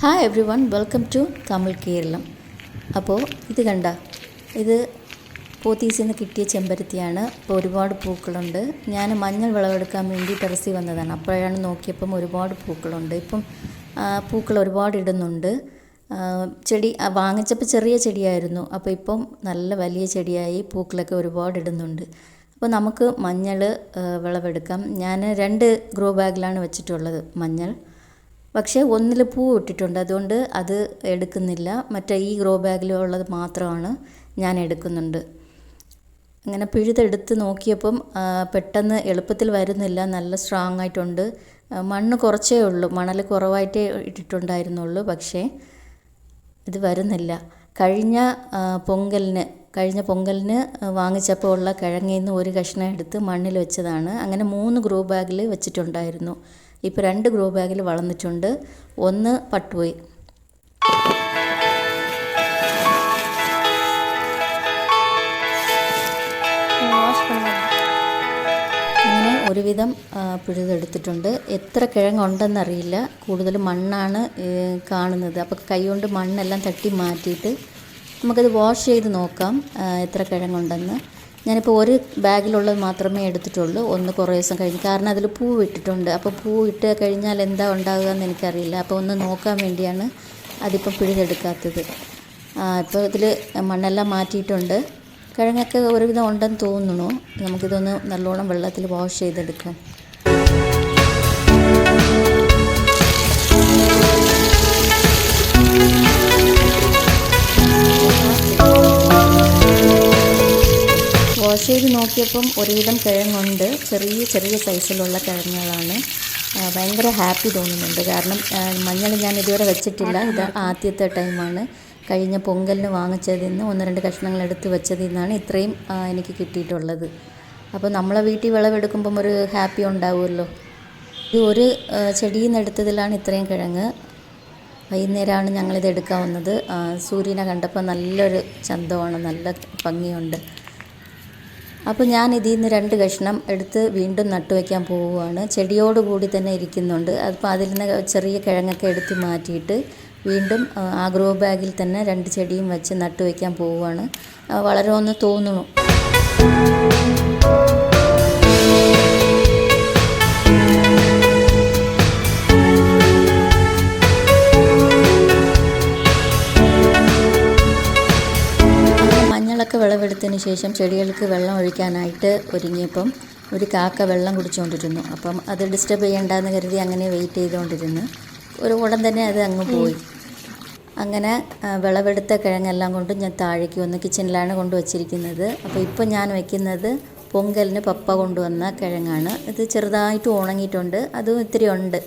Hi everyone, welcome to Tamil Keralam. അപ്പോൾ ഇത് കണ്ട, ഇത് പോത്തീസിൽ നിന്ന് കിട്ടിയ ചെമ്പരത്തിയാണ്. ഇപ്പോൾ ഒരുപാട് പൂക്കളുണ്ട്. ഞാൻ മഞ്ഞൾ വിളവെടുക്കാൻ വേണ്ടി ടെറസിൽ വന്നതാണ്. അപ്പോഴാണ് നോക്കിയപ്പം ഒരുപാട് പൂക്കളുണ്ട്. ഇപ്പം പൂക്കൾ ഒരുപാട് ഇടുന്നുണ്ട്. ചെടി വാങ്ങിച്ചപ്പോൾ ചെറിയ ചെടിയായിരുന്നു. അപ്പോൾ ഇപ്പം നല്ല വലിയ ചെടിയായി, പൂക്കളൊക്കെ ഒരുപാട് ഇടുന്നുണ്ട്. അപ്പോൾ നമുക്ക് മഞ്ഞൾ വിളവെടുക്കാം. ഞാൻ 2 ഗ്രോ ബാഗിലാണ് വെച്ചിട്ടുള്ളത് മഞ്ഞൾ. പക്ഷേ ഒന്നിൽ പൂ ഇട്ടിട്ടുണ്ട്, അതുകൊണ്ട് അത് എടുക്കുന്നില്ല. മറ്റേ ഈ ഗ്രോ ബാഗിലുള്ളത് മാത്രമാണ് ഞാൻ എടുക്കുന്നുണ്ട്. അങ്ങനെ പിഴുതെടുത്ത് നോക്കിയപ്പം പെട്ടെന്ന് എളുപ്പത്തിൽ വരുന്നില്ല. നല്ല സ്ട്രോങ് ആയിട്ടുണ്ട്. മണ്ണ് കുറച്ചേ ഉള്ളൂ, മണൽ കുറവായിട്ടേ ഇട്ടിട്ടുണ്ടായിരുന്നുള്ളൂ. പക്ഷേ ഇത് വരുന്നില്ല. കഴിഞ്ഞ പൊങ്കലിന് വാങ്ങിച്ചപ്പോൾ ഉള്ള കിഴങ്ങിൽ നിന്ന് ഒരു കഷ്ണം എടുത്ത് മണ്ണിൽ വെച്ചതാണ്. അങ്ങനെ 3 ഗ്രോ ബാഗിൽ വെച്ചിട്ടുണ്ടായിരുന്നു. ഇപ്പോൾ 2 ഗ്രോ ബാഗിൽ വളർന്നിട്ടുണ്ട്. 1 പട്ടുപോയി. അങ്ങനെ ഒരുവിധം പിഴുതെടുത്തിട്ടുണ്ട്. എത്ര കിഴങ്ങുണ്ടെന്നറിയില്ല, കൂടുതൽ മണ്ണാണ് കാണുന്നത്. അപ്പോൾ കൈകൊണ്ട് മണ്ണെല്ലാം തട്ടി മാറ്റിയിട്ട് നമുക്കത് വാഷ് ചെയ്ത് നോക്കാം എത്ര കിഴങ്ങുണ്ടെന്ന്. ഞാനിപ്പോൾ ഒരു ബാഗിലുള്ളത് മാത്രമേ എടുത്തിട്ടുള്ളൂ. ഒന്ന് കുറേ ദിവസം കഴിഞ്ഞ്, കാരണം അതിൽ പൂ ഇട്ടിട്ടുണ്ട്. അപ്പോൾ പൂ ഇട്ട് കഴിഞ്ഞാൽ എന്താ ഉണ്ടാകുക എന്ന് എനിക്കറിയില്ല. അപ്പോൾ ഒന്ന് നോക്കാൻ വേണ്ടിയാണ് അതിപ്പം പിഴുതെടുക്കാത്തത്. ഇപ്പോൾ ഇതിൽ മണ്ണെല്ലാം മാറ്റിയിട്ടുണ്ട്. കിഴങ്ങൊക്കെ ഒരുവിധം ഉണ്ടെന്ന് തോന്നുന്നു. നമുക്കിതൊന്ന് നല്ലോണം വെള്ളത്തിൽ വാഷ് ചെയ്തെടുക്കാം. വാഷ് ചെയ്ത് നോക്കിയപ്പം ഒരുവിധം കിഴങ്ങുണ്ട്. ചെറിയ സൈസിലുള്ള കിഴങ്ങുകളാണ്. ഭയങ്കര ഹാപ്പി തോന്നുന്നുണ്ട്. കാരണം മഞ്ഞൾ ഞാൻ ഇതുവരെ വെച്ചിട്ടില്ല. ഇത് ആദ്യത്തെ ടൈമാണ്. കഴിഞ്ഞ പൊങ്കലിന് വാങ്ങിച്ചതിൽ നിന്ന് 1-2 കഷ്ണങ്ങൾ എടുത്ത് വെച്ചതിൽ നിന്നാണ് ഇത്രയും എനിക്ക് കിട്ടിയിട്ടുള്ളത്. അപ്പോൾ നമ്മളെ വീട്ടിൽ വിളവെടുക്കുമ്പം ഒരു ഹാപ്പി ഉണ്ടാവുമല്ലോ. ഇത് ഒരു ചെടിയിൽ നിന്ന് എടുത്തതിലാണ് ഇത്രയും കിഴങ്ങ്. വൈകുന്നേരമാണ് ഞങ്ങളിത് എടുക്കാൻ വന്നത്. സൂര്യനെ കണ്ടപ്പോൾ നല്ലൊരു ചന്തമാണ്, നല്ല ഭംഗിയുണ്ട്. അപ്പോൾ ഞാൻ ഇതിൽ നിന്ന് 2 കഷ്ണം എടുത്ത് വീണ്ടും നട്ടുവയ്ക്കാൻ പോവുകയാണ്. ചെടിയോടുകൂടി തന്നെ ഇരിക്കുന്നുണ്ട്. അപ്പോൾ അതിൽ നിന്ന് ചെറിയ കിഴങ്ങൊക്കെ എടുത്ത് മാറ്റിയിട്ട് വീണ്ടും ആ ഗ്രോ ബാഗിൽ തന്നെ 2 ചെടിയും വെച്ച് നട്ടുവയ്ക്കാൻ പോവുകയാണ്. വളരുമെന്ന് തോന്നുന്നു. മഞ്ഞളൊക്കെ വിളവെടുത്തതിന് ശേഷം ചെടികൾക്ക് വെള്ളം ഒഴിക്കാനായിട്ട് ഒരുങ്ങിയപ്പം ഒരു കാക്ക വെള്ളം കുടിച്ചുകൊണ്ടിരുന്നു. അപ്പം അത് ഡിസ്റ്റർബ് ചെയ്യണ്ടെന്ന് കരുതി അങ്ങനെ വെയിറ്റ് ചെയ്തുകൊണ്ടിരുന്നു. ഉടൻ തന്നെ അത് അങ്ങ് പോയി. അങ്ങനെ വിളവെടുത്ത കിഴങ്ങെല്ലാം കൊണ്ട് ഞാൻ താഴേക്ക് വന്ന് കിച്ചണിലാണ് കൊണ്ടുവച്ചിരിക്കുന്നത്. അപ്പോൾ ഇപ്പോൾ ഞാൻ വയ്ക്കുന്നത് പൊങ്കലിന് പപ്പ കൊണ്ടുവന്ന കിഴങ്ങാണ്. ഇത് ചെറുതായിട്ട് ഉണങ്ങിയിട്ടുണ്ട്, അതും ഇത്തിരി ഉണ്ട്.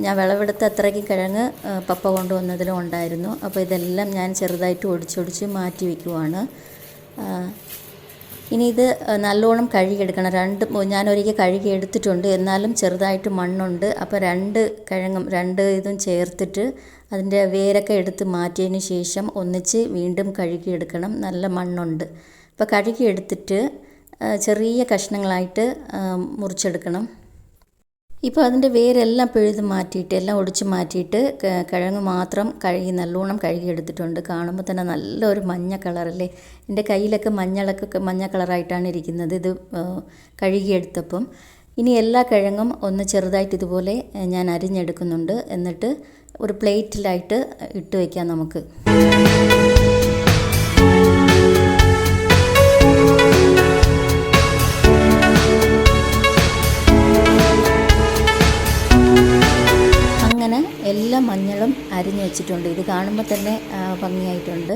ഞാൻ വിളവെടുത്ത അത്രയ്ക്ക് കിഴങ്ങ് പപ്പ കൊണ്ടുവന്നതിലും ഉണ്ടായിരുന്നു. അപ്പോൾ ഇതെല്ലാം ഞാൻ ചെറുതായിട്ട് ഒടിച്ചൊടിച്ച് മാറ്റി വയ്ക്കുവാണ്. ഇനി ഇത് നല്ലോണം കഴുകിയെടുക്കണം. ഞാനൊരിക്കൽ കഴുകി എടുത്തിട്ടുണ്ട്, എന്നാലും ചെറുതായിട്ട് മണ്ണുണ്ട്. അപ്പോൾ 2 ഇതും ചേർത്തിട്ട് അതിൻ്റെ വേരൊക്കെ എടുത്ത് മാറ്റിയതിന് ശേഷം ഒന്നിച്ച് വീണ്ടും കഴുകിയെടുക്കണം. നല്ല മണ്ണുണ്ട്. അപ്പോൾ കഴുകിയെടുത്തിട്ട് ചെറിയ കഷ്ണങ്ങളായിട്ട് മുറിച്ചെടുക്കണം. ഇപ്പോൾ അതിൻ്റെ വേരെല്ലാം പിഴുത് മാറ്റിയിട്ട് എല്ലാം ഒടിച്ച് മാറ്റിയിട്ട് കിഴങ്ങ് മാത്രം നല്ലോണം കഴുകിയെടുത്തിട്ടുണ്ട്. കാണുമ്പോൾ തന്നെ നല്ലൊരു മഞ്ഞ കളറല്ലേ. എൻ്റെ കയ്യിലൊക്കെ മഞ്ഞ കളറായിട്ടാണ് ഇരിക്കുന്നത് ഇത് കഴുകിയെടുത്തപ്പം. ഇനി എല്ലാ കിഴങ്ങും ഒന്ന് ചെറുതായിട്ട് ഇതുപോലെ ഞാൻ അരിഞ്ഞെടുക്കുന്നുണ്ട്. എന്നിട്ട് ഒരു പ്ലേറ്റിലായിട്ട് ഇട്ട് വയ്ക്കാം നമുക്ക്. എല്ലാ മഞ്ഞളും അരിഞ്ഞു വെച്ചിട്ടുണ്ട്. ഇത് കാണുമ്പോൾ തന്നെ ഭംഗിയായിട്ടുണ്ട്.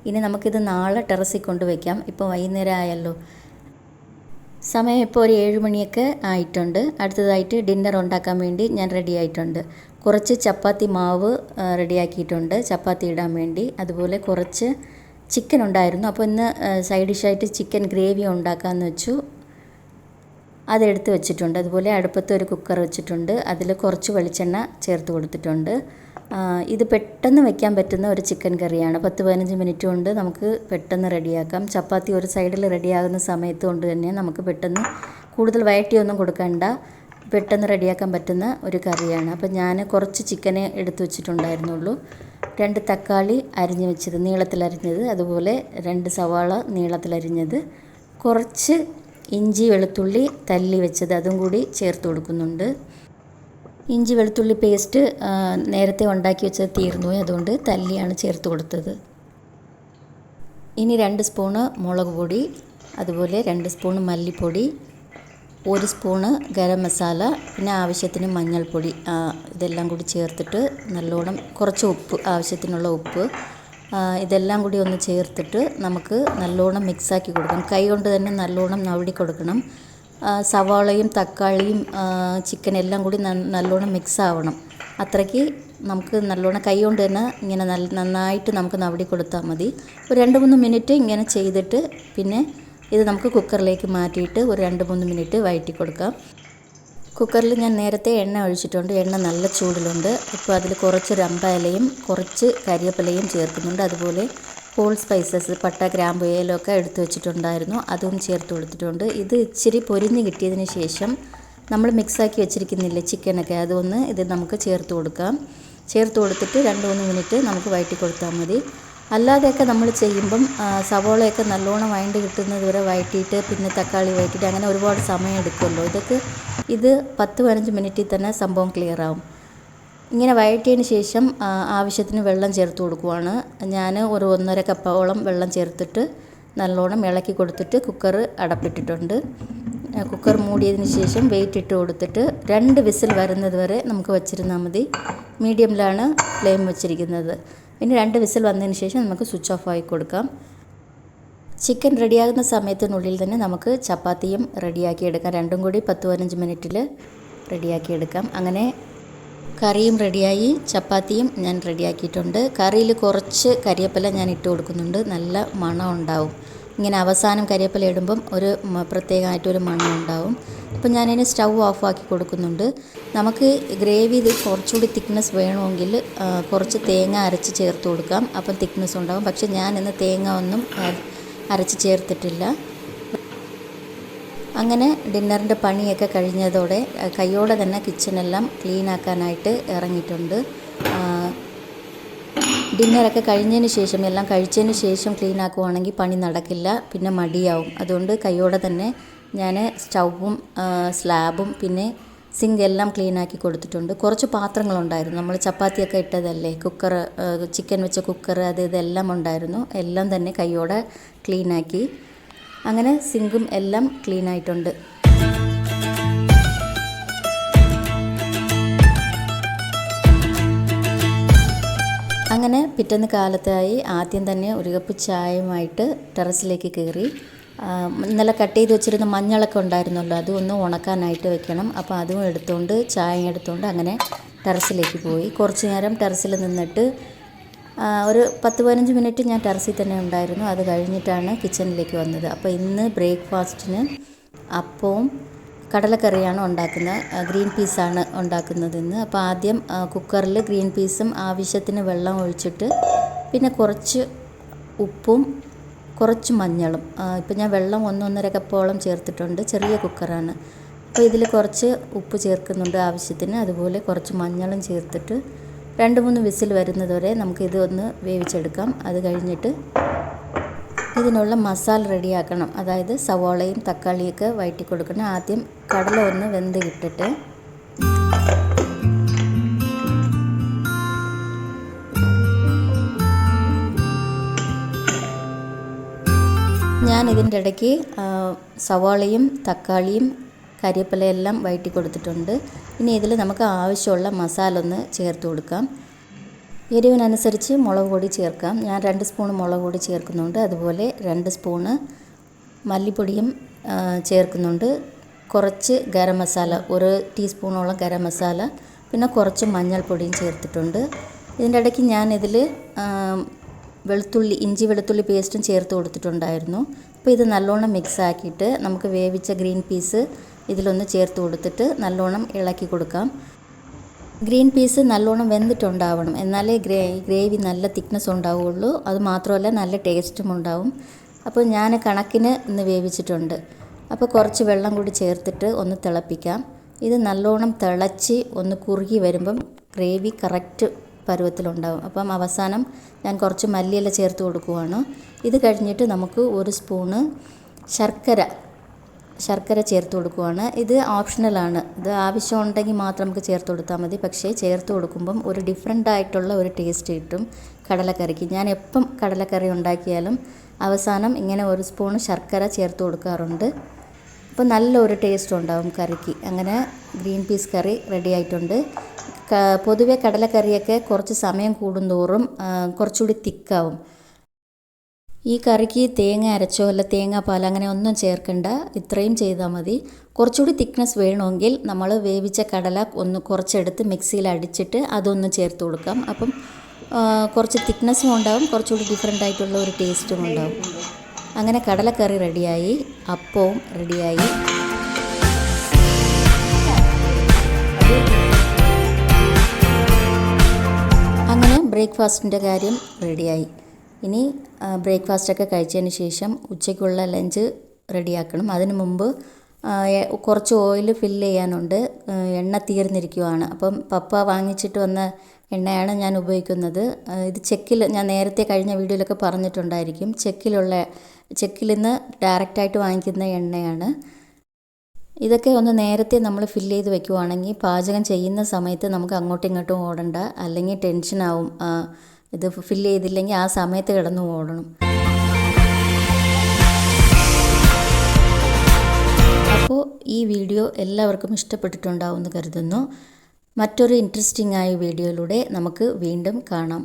ഇനി നമുക്കിത് നാളെ ടെറസിൽ കൊണ്ടുവയ്ക്കാം. ഇപ്പോൾ വൈകുന്നേരം ആയല്ലോ. സമയം ഇപ്പോൾ ഒരു 7 മണിയൊക്കെ ആയിട്ടുണ്ട്. അടുത്തതായിട്ട് ഡിന്നർ ഉണ്ടാക്കാൻ വേണ്ടി ഞാൻ റെഡി ആയിട്ടുണ്ട്. കുറച്ച് ചപ്പാത്തി മാവ് റെഡിയാക്കിയിട്ടുണ്ട് ചപ്പാത്തി ഇടാൻ വേണ്ടി. അതുപോലെ കുറച്ച് ചിക്കൻ ഉണ്ടായിരുന്നു. അപ്പോൾ ഇന്ന് സൈഡ് ഡിഷായിട്ട് ചിക്കൻ ഗ്രേവി ഉണ്ടാക്കാമെന്ന് വെച്ചു. അതെടുത്ത് വെച്ചിട്ടുണ്ട്. അതുപോലെ അടുപ്പത്ത് ഒരു കുക്കർ വെച്ചിട്ടുണ്ട്. അതിൽ കുറച്ച് വെളിച്ചെണ്ണ ചേർത്ത് കൊടുത്തിട്ടുണ്ട്. ഇത് പെട്ടെന്ന് വെക്കാൻ പറ്റുന്ന ഒരു ചിക്കൻ കറിയാണ്. 10-15 മിനിറ്റ് കൊണ്ട് നമുക്ക് പെട്ടെന്ന് റെഡിയാക്കാം. ചപ്പാത്തി ഒരു സൈഡിൽ റെഡിയാകുന്ന സമയത്ത് കൊണ്ട് തന്നെ നമുക്ക് പെട്ടെന്ന് കൂടുതൽ വയറ്റിയൊന്നും കൊടുക്കണ്ട. പെട്ടെന്ന് റെഡിയാക്കാൻ പറ്റുന്ന ഒരു കറിയാണ്. അപ്പോൾ ഞാൻ കുറച്ച് ചിക്കനെ എടുത്തു വെച്ചിട്ടുണ്ടായിരുന്നുള്ളൂ. 2 തക്കാളി അരിഞ്ഞ് വെച്ചത്, നീളത്തിലരിഞ്ഞത്, അതുപോലെ 2 സവാള നീളത്തിലരിഞ്ഞത്, കുറച്ച് ഇഞ്ചി വെളുത്തുള്ളി തല്ലി വെച്ചത്, അതും കൂടി ചേർത്ത് കൊടുക്കുന്നുണ്ട്. ഇഞ്ചി വെളുത്തുള്ളി പേസ്റ്റ് നേരത്തെ ഉണ്ടാക്കി വെച്ചത് തീർന്നുപോയി, അതുകൊണ്ട് തല്ലിയാണ് ചേർത്ത് കൊടുത്തത്. ഇനി 2 സ്പൂണ് മുളക് പൊടി, അതുപോലെ 2 സ്പൂണ് മല്ലിപ്പൊടി, 1 സ്പൂണ് ഗരം മസാല, പിന്നെ ആവശ്യത്തിന് മഞ്ഞൾപ്പൊടി, ഇതെല്ലാം കൂടി ചേർത്തിട്ട് നല്ലോണം, കുറച്ച് ഉപ്പ്, ആവശ്യത്തിനുള്ള ഉപ്പ്, ഇതെല്ലാം കൂടി ഒന്ന് ചേർത്തിട്ട് നമുക്ക് നല്ലോണം മിക്സാക്കി കൊടുക്കണം. കൈ കൊണ്ട് തന്നെ നല്ലോണം നവടി കൊടുക്കണം. സവാളയും തക്കാളിയും ചിക്കൻ എല്ലാം കൂടി നല്ലോണം മിക്സ് ആവണം. അത്രയ്ക്ക് നമുക്ക് നല്ലോണം കൈ കൊണ്ട് തന്നെ ഇങ്ങനെ നന്നായിട്ട് നമുക്ക് നവടി കൊടുത്താൽ മതി. ഒരു 2-3 മിനിറ്റ് ഇങ്ങനെ ചെയ്തിട്ട് പിന്നെ ഇത് നമുക്ക് കുക്കറിലേക്ക് മാറ്റിയിട്ട് ഒരു 2-3 മിനിറ്റ് വഴറ്റി കൊടുക്കാം. കുക്കറിൽ ഞാൻ നേരത്തെ എണ്ണ ഒഴിച്ചിട്ടുണ്ട്. എണ്ണ നല്ല ചൂടിലുണ്ട്. ഇപ്പോൾ അതിൽ കുറച്ച് രമ്പ ഇലയും കുറച്ച് കരിവേപ്പിലയും ചേർക്കുന്നുണ്ട്. അതുപോലെ ഹോൾ സ്പൈസസ്, പട്ട, ഗ്രാമ്പു, ഏലമൊക്കെ എടുത്ത് വെച്ചിട്ടുണ്ടായിരുന്നു, അതും ചേർത്ത് കൊടുത്തിട്ടുണ്ട്. ഇത് ഇച്ചിരി പൊരിഞ്ഞ് കിട്ടിയതിന് ശേഷം നമ്മൾ മിക്സാക്കി വെച്ചിരിക്കുന്നില്ലേ ചിക്കനൊക്കെ, അതൊന്ന് ഇത് നമുക്ക് ചേർത്ത് കൊടുക്കാം. ചേർത്ത് കൊടുത്തിട്ട് 2-3 മിനിറ്റ് നമുക്ക് വഴറ്റി കൊടുത്താൽ മതി. അല്ലാതെയൊക്കെ നമ്മൾ ചെയ്യുമ്പം സവോളയൊക്കെ നല്ലോണം വഴണ്ട് കിട്ടുന്നത് വരെ വഴറ്റിയിട്ട് പിന്നെ തക്കാളി വഴറ്റിയിട്ട് അങ്ങനെ ഒരുപാട് സമയം എടുക്കുമല്ലോ. ഇത് 10-15 മിനിറ്റിൽ തന്നെ സംഭവം ക്ലിയർ ആവും. ഇങ്ങനെ വഴറ്റിയതിന് ശേഷം ആവശ്യത്തിന് വെള്ളം ചേർത്ത് കൊടുക്കുവാണ്. ഞാൻ ഒരു 1.5 കപ്പോളം വെള്ളം ചേർത്തിട്ട് നല്ലോണം ഇളക്കി കൊടുത്തിട്ട് കുക്കർ അടപ്പിട്ടിട്ടുണ്ട്. കുക്കർ മൂടിയതിന് ശേഷം വെയിറ്റ് ഇട്ട് കൊടുത്തിട്ട് 2 വിസിൽ വരുന്നത് വരെ നമുക്ക് വച്ചിരുന്നാൽ മതി. മീഡിയമിലാണ് ഫ്ലെയിം വെച്ചിരിക്കുന്നത്. പിന്നെ 2 വിസിൽ വന്നതിന് ശേഷം നമുക്ക് സ്വിച്ച് ഓഫ് ആക്കി കൊടുക്കാം. ചിക്കൻ റെഡിയാകുന്ന സമയത്തിനുള്ളിൽ തന്നെ നമുക്ക് ചപ്പാത്തിയും റെഡിയാക്കി എടുക്കാം. രണ്ടും കൂടി 10-15 മിനിറ്റിൽ റെഡിയാക്കി എടുക്കാം. അങ്ങനെ കറിയും റെഡിയായി, ചപ്പാത്തിയും ഞാൻ റെഡിയാക്കിയിട്ടുണ്ട്. കറിയിൽ കുറച്ച് കരിവേപ്പില ഞാൻ ഇട്ട് കൊടുക്കുന്നുണ്ട്, നല്ല മണം ഉണ്ടാവും. ഇങ്ങനെ അവസാനം കരിവേപ്പില ഇടുമ്പം ഒരു പ്രത്യേകമായിട്ടൊരു മണം ഉണ്ടാവും. അപ്പോൾ ഞാനിതിന് സ്റ്റൗ ഓഫാക്കി കൊടുക്കുന്നുണ്ട്. നമുക്ക് ഗ്രേവി ഇത് കുറച്ചുകൂടി തിക്നെസ് വേണമെങ്കിൽ കുറച്ച് തേങ്ങ അരച്ച് ചേർത്ത് കൊടുക്കാം, അപ്പം തിക്നെസ് ഉണ്ടാകും. പക്ഷെ ഞാൻ ഇന്ന് തേങ്ങ ഒന്നും അരച്ച് ചേർത്തിട്ടില്ല. അങ്ങനെ ഡിന്നറിൻ്റെ പണിയൊക്കെ കഴിഞ്ഞതോടെ കൈയോടെ തന്നെ കിച്ചണെല്ലാം ക്ലീൻ ആക്കാനായിട്ട് ഇറങ്ങിയിട്ടുണ്ട്. ഡിന്നറൊക്കെ കഴിഞ്ഞതിന് ശേഷം, എല്ലാം കഴിച്ചതിന് ശേഷം ക്ലീൻ ആക്കുവാണെങ്കിൽ പണി നടക്കില്ല, പിന്നെ മടിയാവും. അതുകൊണ്ട് കൈയോടെ തന്നെ ഞാൻ സ്റ്റൗവും സ്ലാബും പിന്നെ സിങ്ക് എല്ലാം ക്ലീൻ ആക്കി കൊടുത്തിട്ടുണ്ട്. കുറച്ച് പാത്രങ്ങളുണ്ടായിരുന്നു, നമ്മൾ ചപ്പാത്തിയൊക്കെ ഇട്ടതല്ലേ, കുക്കർ, ചിക്കൻ വെച്ച കുക്കർ, ഇതെല്ലാം ഉണ്ടായിരുന്നു. എല്ലാം തന്നെ കൈയോടെ ക്ലീൻ ആക്കി. അങ്ങനെ സിങ്കും എല്ലാം ക്ലീൻ ആയിട്ടുണ്ട്. അങ്ങനെ പിറ്റേന്ന് കാലത്തായി ആദ്യം തന്നെ ഒരു കപ്പ് ചായയുമായിട്ട് ടെറസിലേക്ക് കയറി. ഇന്നലെ കട്ട് ചെയ്ത് വെച്ചിരുന്ന മഞ്ഞളൊക്കെ ഉണ്ടായിരുന്നല്ലോ, അതൊന്ന് ഉണക്കാനായിട്ട് വെക്കണം. അപ്പോൾ അതും എടുത്തുകൊണ്ട് ചായ എടുത്തുകൊണ്ട് അങ്ങനെ ടെറസിലേക്ക് പോയി. കുറച്ച് നേരം ടെറസിൽ നിന്നിട്ട് ഒരു 10-15 മിനിറ്റ് ഞാൻ ടെറസിൽ തന്നെ ഉണ്ടായിരുന്നു. അത് കഴിഞ്ഞിട്ടാണ് കിച്ചണിലേക്ക് വന്നത്. അപ്പോൾ ഇന്ന് ബ്രേക്ക്ഫാസ്റ്റിന് അപ്പവും കടലക്കറിയാണ് ഉണ്ടാക്കുന്നത്. ഗ്രീൻ പീസാണ് ഉണ്ടാക്കുന്നത് ഇന്ന്. അപ്പോൾ ആദ്യം കുക്കറിൽ ഗ്രീൻ പീസും ആവശ്യത്തിന് വെള്ളം ഒഴിച്ചിട്ട് പിന്നെ കുറച്ച് ഉപ്പും കുറച്ച് മഞ്ഞളും, ഇപ്പോൾ ഞാൻ വെള്ളം 1-1.5 കപ്പോളം ചേർത്തിട്ടുണ്ട്. ചെറിയ കുക്കറാണ്. അപ്പോൾ ഇതിൽ കുറച്ച് ഉപ്പ് ചേർക്കുന്നുണ്ട് ആവശ്യത്തിന്, അതുപോലെ കുറച്ച് മഞ്ഞളും ചേർത്തിട്ട് 2-3 വിസിൽ വരുന്നത് വരെ നമുക്ക് ഇതൊന്ന് വേവിച്ചെടുക്കാം. അത് കഴിഞ്ഞിട്ട് ഇതിനുള്ള മസാല റെഡിയാക്കണം. അതായത് സവാളയും തക്കാളിയൊക്കെ വഴറ്റി കൊടുക്കണം. ആദ്യം കടല ഒന്ന് വെന്ത് കിട്ടിട്ട് ഞാൻ ഇതിൻ്റെ ഇടയ്ക്ക് സവാളയും തക്കാളിയും കരിവേപ്പിലയെല്ലാം വഴറ്റി കൊടുത്തിട്ടുണ്ട്. ഇനി ഇതിൽ നമുക്ക് ആവശ്യമുള്ള മസാല ഒന്ന് ചേർത്ത് കൊടുക്കാം. എരിവിനനുസരിച്ച് മുളക് പൊടി ചേർക്കാം. ഞാൻ 2 സ്പൂൺ മുളക് പൊടി ചേർക്കുന്നുണ്ട്. അതുപോലെ 2 സ്പൂണ് മല്ലിപ്പൊടിയും ചേർക്കുന്നുണ്ട്. കുറച്ച് ഗരം മസാല, 1 ടീസ്പൂണോളം ഗരം മസാല, പിന്നെ കുറച്ച് മഞ്ഞൾപ്പൊടിയും ചേർത്തിട്ടുണ്ട്. ഇതിൻ്റെ ഇടയ്ക്ക് ഞാനിതിൽ ഇഞ്ചി വെളുത്തുള്ളി പേസ്റ്റും ചേർത്ത് കൊടുത്തിട്ടുണ്ടായിരുന്നു. അപ്പോൾ ഇത് നല്ലോണം മിക്സ് ആക്കിയിട്ട് നമുക്ക് വേവിച്ച ഗ്രീൻ പീസ് ഇതിലൊന്ന് ചേർത്ത് കൊടുത്തിട്ട് നല്ലോണം ഇളക്കി കൊടുക്കാം. ഗ്രീൻ പീസ് നല്ലോണം വെന്തിട്ടുണ്ടാവണം, എന്നാലേ ഗ്രേവി നല്ല തിക്നെസ് ഉണ്ടാവുകയുള്ളൂ. അത് മാത്രമല്ല നല്ല ടേസ്റ്റും ഉണ്ടാവും. അപ്പോൾ ഞാൻ കണക്കിന് ഇന്ന് വേവിച്ചിട്ടുണ്ട്. അപ്പോൾ കുറച്ച് വെള്ളം കൂടി ചേർത്തിട്ട് ഒന്ന് തിളപ്പിക്കാം. ഇത് നല്ലോണം തിളച്ച് ഒന്ന് കുറുകി വരുമ്പം ഗ്രേവി കറക്റ്റ് പരുവത്തിലുണ്ടാവും. അപ്പം അവസാനം ഞാൻ കുറച്ച് മല്ലിയില ചേർത്ത് കൊടുക്കുവാണ്. ഇത് കഴിഞ്ഞിട്ട് നമുക്ക് ഒരു സ്പൂണ് ശർക്കര ചേർത്ത് കൊടുക്കുവാണ്. ഇത് ഓപ്ഷണലാണ്, ഇത് ആവശ്യമുണ്ടെങ്കിൽ മാത്രം നമുക്ക് ചേർത്ത് കൊടുത്താൽ മതി. പക്ഷേ ചേർത്ത് കൊടുക്കുമ്പം ഒരു ഡിഫറെൻ്റ് ആയിട്ടുള്ള ഒരു ടേസ്റ്റ് കിട്ടും കടലക്കറിക്ക്. ഞാൻ എപ്പം കടലക്കറി ഉണ്ടാക്കിയാലും അവസാനം ഇങ്ങനെ ഒരു സ്പൂൺ ശർക്കര ചേർത്ത് കൊടുക്കാറുണ്ട്. അപ്പോൾ നല്ലൊരു ടേസ്റ്റ് ഉണ്ടാവും കറിക്ക്. അങ്ങനെ ഗ്രീൻ പീസ് കറി റെഡി ആയിട്ടുണ്ട്. പൊതുവെ കടലക്കറിയൊക്കെ കുറച്ച് സമയം കൂടുന്തോറും കുറച്ചുകൂടി തിക്കാവും. ഈ കറിക്ക് തേങ്ങ അരച്ചോ അല്ല തേങ്ങാപ്പാൽ അങ്ങനെ ഒന്നും ചേർക്കണ്ട, ഇത്രയും ചെയ്താൽ മതി. കുറച്ചുകൂടി തിക്നെസ് വേണമെങ്കിൽ നമ്മൾ വേവിച്ച കടല ഒന്ന് കുറച്ചെടുത്ത് മിക്സിയിൽ അടിച്ചിട്ട് അതൊന്ന് ചേർത്ത് കൊടുക്കാം. അപ്പം കുറച്ച് തിക്നെസ്സും ഉണ്ടാവും, കുറച്ചുകൂടി ഡിഫറെൻ്റ് ആയിട്ടുള്ള ഒരു ടേസ്റ്റും ഉണ്ടാവും. അങ്ങനെ കടലക്കറി റെഡിയായി, അപ്പവും റെഡിയായി. അങ്ങനെ ബ്രേക്ക്ഫാസ്റ്റിൻ്റെ കാര്യം റെഡിയായി. ഇനി ബ്രേക്ക്ഫാസ്റ്റൊക്കെ കഴിച്ചതിന് ശേഷം ഉച്ചയ്ക്കുള്ള ലഞ്ച് റെഡിയാക്കണം. അതിന് മുമ്പ് കുറച്ച് ഓയിൽ ഫില്ല് ചെയ്യാനുണ്ട്. എണ്ണ തീർന്നിരിക്കുവാണ്. അപ്പം പപ്പ വാങ്ങിച്ചിട്ട് വന്ന എണ്ണയാണ് ഞാൻ ഉപയോഗിക്കുന്നത്. ഇത് ചെക്കിൽ, ഞാൻ നേരത്തെ കഴിഞ്ഞ വീഡിയോയിലൊക്കെ പറഞ്ഞിട്ടുണ്ടായിരിക്കും, ചെക്കിൽ നിന്ന് ഡയറക്റ്റായിട്ട് വാങ്ങിക്കുന്ന എണ്ണയാണ്. ഇതൊക്കെ ഒന്ന് നേരത്തെ നമ്മൾ ഫില്ല് ചെയ്ത് വെക്കുവാണെങ്കിൽ പാചകം ചെയ്യുന്ന സമയത്ത് നമുക്ക് അങ്ങോട്ടും ഇങ്ങോട്ടും ഓടണ്ട, അല്ലെങ്കിൽ ടെൻഷനാവും. ഇത് ഫില്ല് ചെയ്തില്ലെങ്കിൽ ആ സമയത്ത് കിടന്ന് ഓടണം. അപ്പോൾ ഈ വീഡിയോ എല്ലാവർക്കും ഇഷ്ടപ്പെട്ടിട്ടുണ്ടാവുമെന്ന് കരുതുന്നു. മറ്റൊരു ഇൻട്രസ്റ്റിംഗ് ആയ വീഡിയോയിലൂടെ നമുക്ക് വീണ്ടും കാണാം.